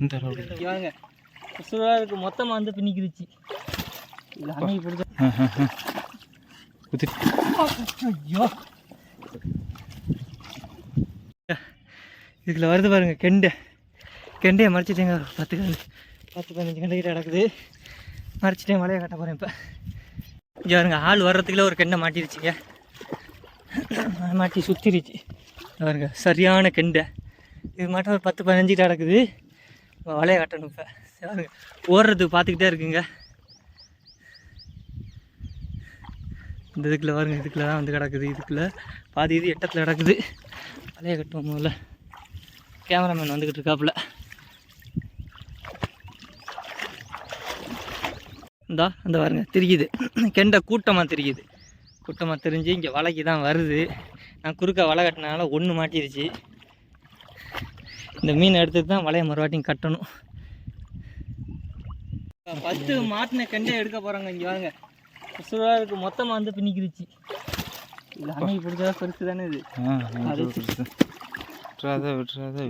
இந்த வாங்க சுறாருக்கு மொத்தமாக வந்து பின்னிக்கிருச்சு இது அன்னைக்கு பிடிச்ச ஐயோ இதில் வருது பாருங்க கெண்டையை மறைச்சிட்டேங்க 10-15 கெண்டை கிட்ட கிடக்குது. மறைச்சிட்டேன் வலையை கட்ட போகிறேன். இப்போ இங்கே பாருங்க ஆள் வர்றதுக்குள்ள ஒரு கெண்டை மாட்டிருச்சுங்க. மாட்டி சுற்றிருச்சு பாருங்க சரியான கெண்டை. இது மட்டும் ஒரு 10-15 கிட்ட கிடக்குது. வலையை கட்டணும். இப்போ பாருங்க ஓடுறது பார்த்துக்கிட்டே இருக்குங்க. இந்த இதுக்குள்ள பாருங்க இதுக்குள்ள தான் வந்து கிடக்குது. இதுக்குள்ள பாதி இது எட்டத்தில் கிடக்குது. வலையை கட்டுவோம். முதல்ல கேமராமேன் வந்துக்கிட்டு இருக்காப்புல. இந்தா அந்த பாருங்க தெரியுது கெண்டை கூட்டமாக தெரிஞ்சு இங்கே வலைக்கு தான் வருது. நான் குறுக்க வலை கட்டினால ஒன்று மாட்டிருச்சு. இந்த மீன் எடுத்துட்டு தான் வலையை மறுவாட்டியும் கட்டணும். 10 மாட்டின கெண்டை எடுக்க போகிறாங்க. இங்கே வாங்க சுறாருக்கு மொத்தமாக வந்து பின்னிக்கிருச்சு. இது அன்னைக்கு பிடிச்சதா பெருசு தானே இது.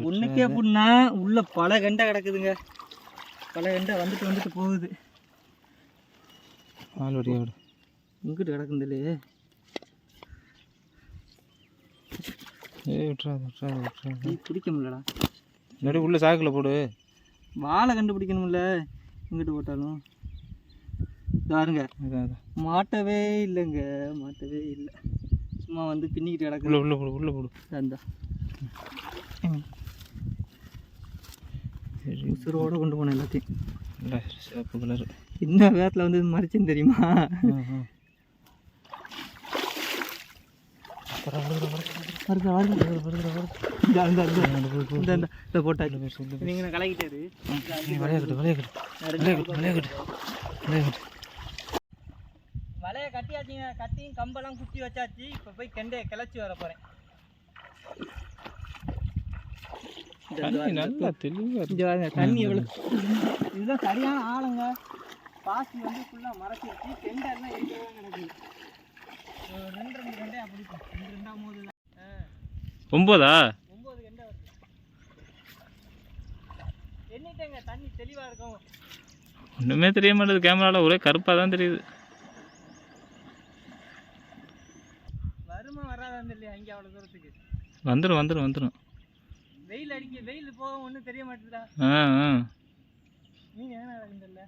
ஒன்றுக்கே அப்படின்னா உள்ள பல கெண்டை கிடக்குதுங்க. பல கெண்டை வந்துட்டு போகுது. இங்கிட்டு கிடக்குது இல்லையே. பிடிக்க முடியலடா. நடு உள்ள சாக்கில் போடு. வாழை கண்டுபிடிக்கணும்ல இங்கிட்டு போட்டாலும். பாருங்க மாட்டவே இல்லைங்க. சும்மா வந்து பின்னிக்கிட்டு கிடக்கு. உள்ள போடு. அந்த உசுரோட கொண்டு போனேன் எல்லாத்தையும். சிவப்பு கலர் என்ன வேத்தில் வந்து மறைச்சுன்னு தெரியுமா? போட்டாச்சு. நீங்கள் கலக்கிட்டாரு. வலையை கட்டியாச்சுங்க. கட்டியும் கம்பெல்லாம் குத்தி வச்சாச்சு. இப்போ போய் கெண்டையை கிளச்சி வர போகிறேன். நல்லா தெளிவாக தண்ணி எவ்வளோ. இதுதான் சரியான ஆளுங்க. பாசி வந்து ஃபுல்லாக மறைச்சிருச்சு. கெண்டை எல்லாம் எங்கே தான் கிடக்குது. 2 கெண்டை அப்படி 2 9 கெண்டை வருது. எண்ணிட்டேங்க. தண்ணி தெளிவாக இருக்கும். ஒன்றுமே தெரிய மாட்டேது. கேமராவில் ஒரே கருப்பாக தான் தெரியுது. வருமா வராதான் இல்லையா இங்கே அவ்வளோ தூரத்துக்கு? வந்துடும். வெயில் அடிக்க வெயில் போக ஒன்றும் தெரிய மாட்டேதா. மீன் என்ன நடக்குதுல்ல.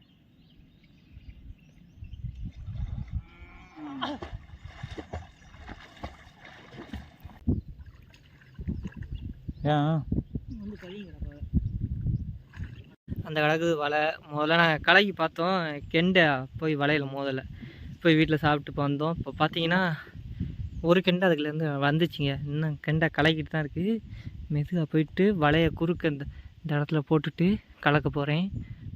வந்து கழுவி கிடப்பாங்க. அந்த கிடக்குது வலை. முதல்ல நான் கலக்கி பார்த்தோம். கெண்டை போய் வலையில் முதல்ல போய் வீட்டில் சாப்பிட்டு வந்தோம். இப்போ பார்த்தீங்கன்னா ஒரு கெண்டை அதுக்குலேருந்து வந்துச்சுங்க. இன்னும் கெண்டை கலக்கிட்டு தான் இருக்குது. மெதுவாக போயிட்டு வலையை குறுக்க இந்த இடத்துல போட்டுட்டு கலக்க போகிறேன்.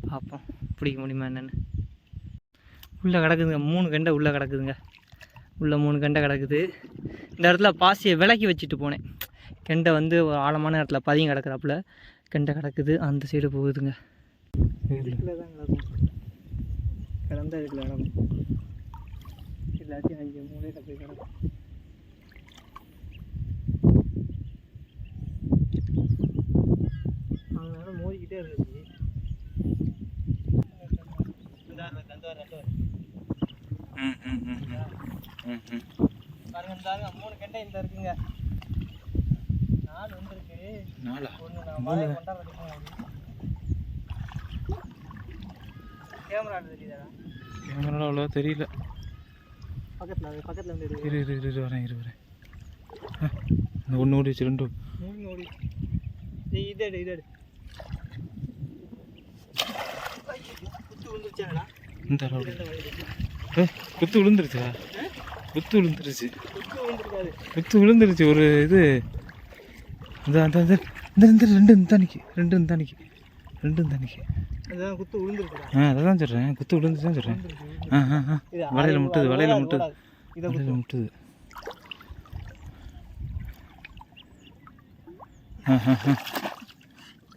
பார்ப்போம் பிடிக்க முடியுமா என்னென்னு. உள்ளே கிடக்குதுங்க 3 கெண்டை உள்ளே கிடக்குதுங்க. உள்ளே 3 கெண்டை கிடக்குது. இந்த இடத்துல பாசியை விலக்கி வச்சுட்டு போனேன். கெண்டை வந்து ஒரு ஆழமான இடத்துல பதியம் கிடக்குறாப்புல கெண்டை கிடக்குது. அந்த சைடு போகுதுங்க. இதுக்குள்ளே தான் கிடக்கும். கிடந்தா இதுக்குள்ள கிடக்கும். எல்லாத்தையும் அங்கே மூலையில் போய் கிடக்கும். அதனால மோதிக்கிட்டே இருந்துச்சு. பாருங்க 3 கெண்டை இந்த இருக்குங்க. 4 வந்துருக்கு. 1 நான் வாயை கொண்டா வெடிக்கும். கேமரா தெரியுதா? கேமரா அவ்வளோ தெரியல. பக்கத்தில் வந்து இரு வரேன். ஒன்று ஓடிச்சு 2 ஓடி. இது குத்து விழுந்துருச்சாங்களா? இந்த குத்து விழுந்துருச்சா? குத்து விழுந்துருச்சு. ஒரு இது இந்த 2 தானிக்கு. அதான் குத்து விழுந்துருச்சு. அதான் சொல்கிறேன். குத்து விழுந்துச்சு தான் சொல்கிறேன். வலையில் முட்டுது.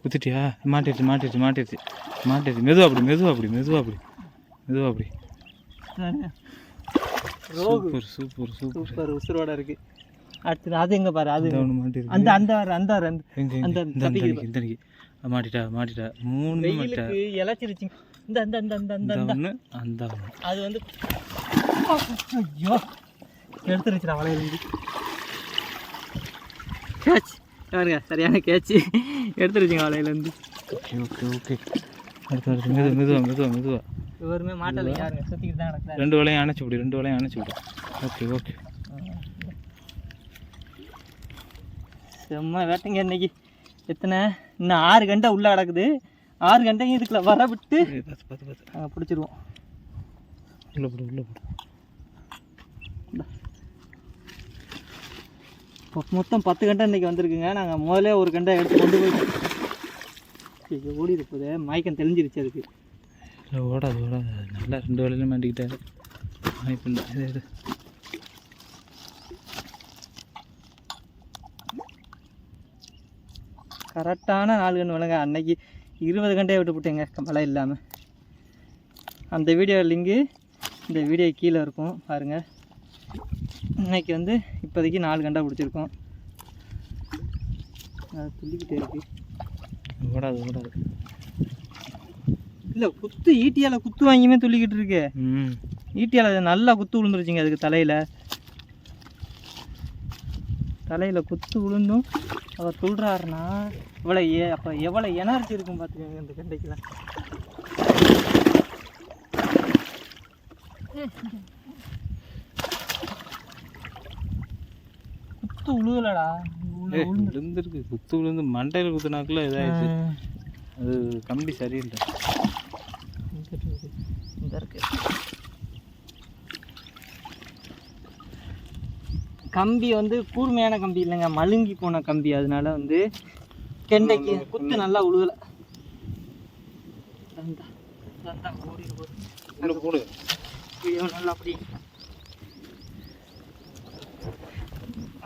குத்திட்டியா? மாட்டிடுச்சு. மெதுவா அப்படி. சூப்பர் உசுரோட இருக்கு. அடுத்து அது எங்க பாரு. அது அந்த மாட்டிட்டா மாட்டிட்டா 3 மாட்டிட்டா. வெயிலுக்கு இலைச்சிருச்சு. இந்த இந்த இந்த இந்த இந்த இந்த ஒன்று அந்த ஒன்று. அது வந்து ஐயோ எடுத்துருச்சுடா வலையிலேருந்து. கேட்ச் பாருங்க, சரியான கேட்ச்சு எடுத்துருச்சுங்க வலையிலேருந்து. Okay okay okay. அடுத்து அடுத்து மெதுவா மெதுவா மெதுவா மெதுவா. இவருமே மாட்டலை யாருங்க, சுற்றிக்கிட்டு தான் கிடக்குறாரு. 2 வலையும் அணைச்சி விடு, 2 வலையும் அணைச்சி விடு. Okay okay. செம்ம வேட்டைங்க இன்னைக்கு. எத்தனை இன்னும் 6 கண்டை உள்ளே கிடக்குது. 6 கண்டையும் இதுக்குள்ள வர விட்டு பார்த்து பார்த்து பார்த்து நாங்கள் பிடிச்சிருவோம். உள்ளே போடு உள்ளே போடு. இப்போ மொத்தம் 10 கண்டை இன்றைக்கி வந்திருக்குங்க. நாங்கள் முதல்ல ஒரு கண்டை எடுத்து கொண்டு போயிட்டோம். ஓடி இருப்பது மயக்கம் தெளிஞ்சிருச்சு அதுக்கு. இல்லை ஓடாது ஓடாது, நல்லா 2 வலையிலும் மாட்டிக்கிட்டாரு. வாய்ப்பு இல்லை. இது கரெக்டான 4 கன்று வலைங்க. அன்னைக்கு 20 கண்டையை விட்டு போட்டேங்க வலை இல்லாமல். அந்த வீடியோ லிங்கு இந்த வீடியோ கீழே இருக்கும் பாருங்கள். இன்னைக்கு வந்து இப்போதைக்கு 4 கண்டை பிடிச்சிருக்கோம். அது துள்ளிக்கிட்டே இருக்குது. ஓடாது ஓடாது. இல்லை குத்து ஈட்டியால் குத்து வாங்கியுமே துள்ளிக்கிட்டு இருக்கு. ஈட்டியால் நல்லா குத்து விழுந்துருச்சுங்க அதுக்கு தலையில் குத்து விழுந்தும் அவர் சொல்கிறாருன்னா இவ்வளோ அப்போ எவ்வளோ எனர்ஜி இருக்கும் பார்த்துக்கோங்க இந்த கண்டைக்கெலாம். குத்து விழுகலடா, விழுந்துருக்கு. குத்து விழுந்து மண்டையில் குத்துனாக்குள்ள இதாகிடுச்சு. அது கம்பி சரியில்லை. இந்த இருக்கு கம்பி வந்து கூர்மையான கம்பி இல்லைங்க, மழுங்கி போன கம்பி. அதனால வந்து கெண்டைக்கு குத்து நல்லா உழுகலை. நல்லா அப்படி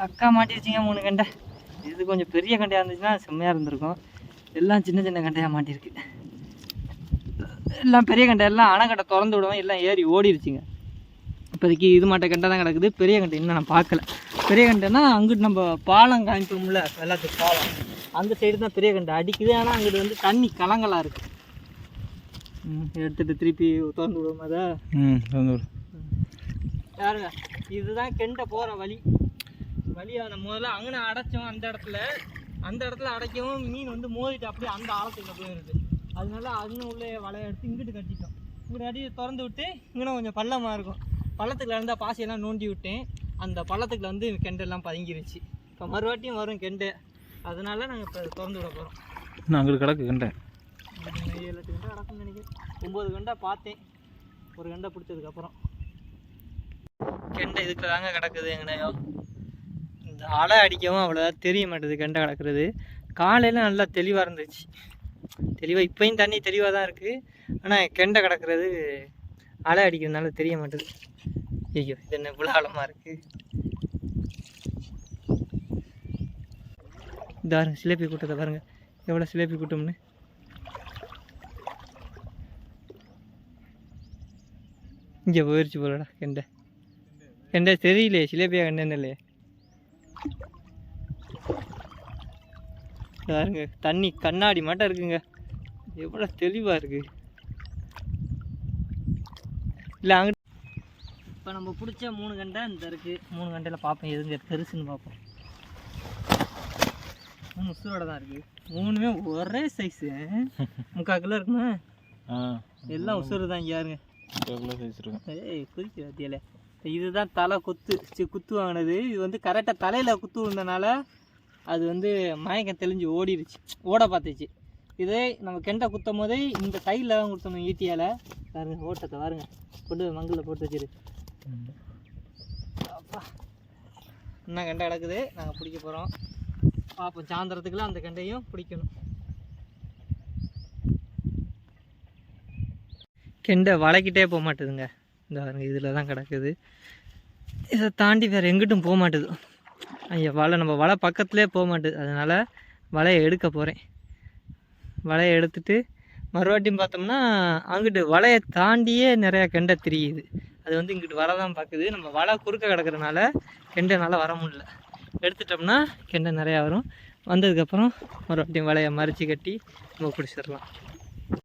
அக்கா மாட்டிருச்சிங்க 3 கண்டை. இது கொஞ்சம் பெரிய கண்டையாக இருந்துச்சுன்னா செம்மையாக இருந்திருக்கும். எல்லாம் சின்ன சின்ன கண்டையாக மாட்டிருக்கு. எல்லாம் பெரிய கண்டை எல்லாம் அணைக்கட்டை திறந்து விடுவோம், எல்லாம் ஏறி ஓடிடுச்சுங்க. இப்போதைக்கு இது மாட்ட கண்டை தான் கிடக்குது. பெரிய கண்டை இன்னும் நான் பார்க்கல. பெரிய கண்டைன்னா அங்கிட்டு நம்ம பாலம் காமிப்போம்ல எல்லாத்துக்கு பாலம், அந்த சைடு தான் பெரிய கண்டை அடிக்குது. ஆனால் அங்கிட்டு வந்து தண்ணி கலங்கலாக இருக்குது. எடுத்துகிட்டு திருப்பி திறந்து விடுவோம். அதை திறந்து விடு யாருங்க. இதுதான் கெண்டை போகிற வழியாக நம்ம முதல்ல அங்கே அடைச்சோம். அந்த இடத்துல அடைக்கவும் மீன் வந்து மோதிட்டு அப்படியே அந்த ஆழத்துக்குள்ள போயிருக்கு. அதனால அங்கே உள்ள வலையை எடுத்து இங்கிட்டு கட்டிட்டோம். இங்கிட்டு அடி திறந்து விட்டு இங்கே கொஞ்சம் பள்ளமாக இருக்கும். பள்ளத்துக்குள்ள இருந்தால் பாசையெல்லாம் நோண்டி விட்டேன். அந்த பள்ளத்துக்குள்ள வந்து கெண்டெல்லாம் பதுங்கிருச்சு. இப்போ மறுவாட்டியும் வரும் கெண்டை. அதனால நாங்கள் இப்போ திறந்து விட போகிறோம். நான் அங்கே கிடக்கு கண்டை 7-8 கண்டை கிடக்குன்னு நினைக்கிறேன். 9 கண்டை பார்த்தேன். ஒரு கண்டை பிடிச்சதுக்கப்புறம் கெண்டை இதுக்கு தாங்க கிடக்குது. எங்கனையோ இந்த அலை அடிக்கவும் அவ்வளோதான் தெரிய மாட்டேது கெண்டை கிடக்குறது. காலையில் நல்லா தெளிவாக இருந்துச்சு. தெளிவாக இப்போயும் தண்ணி தெளிவாக தான் இருக்குது. ஆனால் கெண்டை கிடக்கிறது அலை அடிக்கிறதுனால தெரிய மாட்டேது. ஐயோ இது என்ன இவ்வளோ ஆழமாக இருக்குது. பாருங்க சிலேபி கூட்டத்தை பாருங்கள், எவ்வளோ சிலேபி கூட்டம்னு. இங்கே போயிடுச்சு போலடா கெண்டை தெரியலையே. சிலேபியா கண்டேன்னு இல்லையே. பாருங்க தண்ணி கண்ணாடி மட்டும் இருக்குங்க, எவ்வளோ தெளிவாக இருக்குது. இல்லை அங்கிட்டு இப்போ நம்ம பிடிச்ச 3 கண்டை இந்த இருக்குது. 3 கண்டையில் பார்ப்போம் எதுங்க பெருசுன்னு பார்ப்போம். 3 உசுரோட தான் இருக்குது. 3மே ஒரே சைஸு, 3/4 கிலோ இருக்குமா. எல்லாம் உசுறு தான். இங்கே யாருங்க குதிக்க வத்தியில. இதுதான் தலை குத்து வாங்கினது. இது வந்து கரெக்டாக தலையில் குத்து விழுந்தனால அது வந்து மயக்கம் தெளிஞ்சு ஓடிடுச்சு, ஓட பார்த்துச்சு. இதே நம்ம கெண்டை குத்தும் போதே இந்த சைடில் தான் குத்தணும் ஈட்டியால். பாருங்க ஓட்டத்தை பாருங்க, கொண்டு மங்கில் போட்டு வச்சிரு. அப்பா இன்னும் கெண்டை கிடக்குது, நாங்கள் பிடிக்க போகிறோம். பார்ப்போம் சாயந்தரத்துக்குலாம் அந்த கெண்டையும் பிடிக்கணும். கெண்டை வளைக்கிட்டே போக மாட்டுதுங்க. இந்த பாருங்க இதில் தான் கிடக்குது. இதை தாண்டி வேறு எங்கிட்டும் போக மாட்டுது. ஐயா நம்ம வலை பக்கத்துலேயே போக மாட்டுது. அதனால் வலையை எடுக்க போகிறேன். வலையை எடுத்துட்டு மறுவாட்டியும் பார்த்தோம்னா அங்கிட்டு வலையை தாண்டியே நிறையா கெண்டை தெரியுது. அது வந்து இங்கிட்டு வர தான் பார்க்குது. நம்ம வலை குறுக்க கிடக்கிறனால கெண்டை நல்லா வர முடியல. எடுத்துட்டோம்னா கெண்டை நிறையா வரும். வந்ததுக்கப்புறம் மறுபடியும் வலையை மறித்து கட்டி நம்ம பிடிச்சிடலாம்.